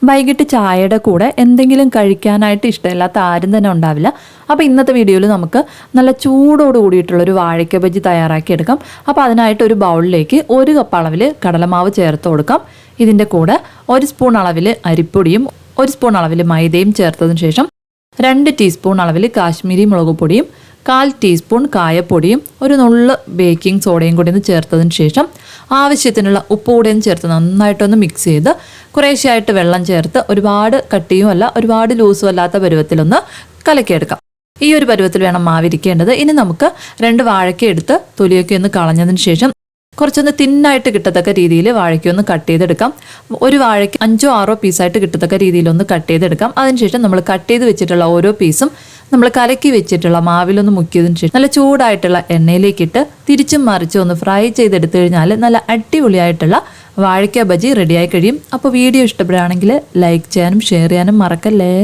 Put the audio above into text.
വൈകിട്ട് ചായയുടെ കൂടെ എന്തെങ്കിലും കഴിക്കാനായിട്ട് ഇഷ്ടമില്ലാത്ത ആരും തന്നെ ഉണ്ടാവില്ല. അപ്പോൾ ഇന്നത്തെ വീഡിയോയിൽ നമുക്ക് നല്ല ചൂടോട് കൂടിയിട്ടുള്ളൊരു വാഴയ്ക്ക ബജി തയ്യാറാക്കിയെടുക്കാം. അപ്പോൾ അതിനായിട്ട് ഒരു ബൗളിലേക്ക് 1 കപ്പ് അളവിൽ കടലമാവ് ചേർത്ത് കൊടുക്കാം. ഇതിൻ്റെ കൂടെ 1 സ്പൂൺ അളവിൽ അരിപ്പൊടിയും 1 സ്പൂൺ അളവിൽ മൈദയും ചേർത്തതിന് ശേഷം 2 ടീസ്പൂൺ അളവിൽ കാശ്മീരി മുളക് പൊടിയും 1/4 ടീസ്പൂൺ കായപ്പൊടിയും ഒരു നുള്ള് ബേക്കിംഗ് സോഡയും കൂടി ഒന്ന് ചേർത്തതിന് ശേഷം ആവശ്യത്തിനുള്ള ഉപ്പ് കൂടിയും ചേർത്ത് നന്നായിട്ടൊന്ന് മിക്സ് ചെയ്ത് കുറേശ്ശെയായിട്ട് വെള്ളം ചേർത്ത് ഒരുപാട് കട്ടിയും അല്ല ഒരുപാട് ലൂസും അല്ലാത്ത പരുവത്തിലൊന്ന് കലക്കിയെടുക്കാം. ഈ ഒരു പരുവത്തിൽ വേണം മാവിരിക്കേണ്ടത്. ഇനി നമുക്ക് 2 വാഴയ്ക്ക എടുത്ത് തൊലിയൊക്കെ ഒന്ന് കളഞ്ഞതിന് ശേഷം കുറച്ചൊന്ന് തിന്നായിട്ട് കിട്ടത്തക്ക രീതിയിൽ വാഴയ്ക്കൊന്ന് കട്ട് ചെയ്തെടുക്കാം. ഒരു വാഴയ്ക്ക് 5-6 പീസായിട്ട് കിട്ടത്തക്ക രീതിയിലൊന്ന് കട്ട് ചെയ്തെടുക്കാം. അതിനുശേഷം നമ്മൾ കട്ട് ചെയ്ത് വെച്ചിട്ടുള്ള ഓരോ പീസും നമ്മൾ കലക്കി വെച്ചിട്ടുള്ള മാവിലൊന്ന് മുക്കിയതിന് ശേഷം നല്ല ചൂടായിട്ടുള്ള എണ്ണയിലേക്കിട്ട് തിരിച്ചും മറിച്ചും ഒന്ന് ഫ്രൈ ചെയ്തെടുത്തു കഴിഞ്ഞാൽ നല്ല അടിപൊളിയായിട്ടുള്ള വാഴയ്ക്ക ബജി റെഡിയായി കഴിയും. അപ്പോൾ വീഡിയോ ഇഷ്ടപ്പെടുകയാണെങ്കിൽ ലൈക്ക് ചെയ്യാനും ഷെയർ ചെയ്യാനും മറക്കല്ലേ.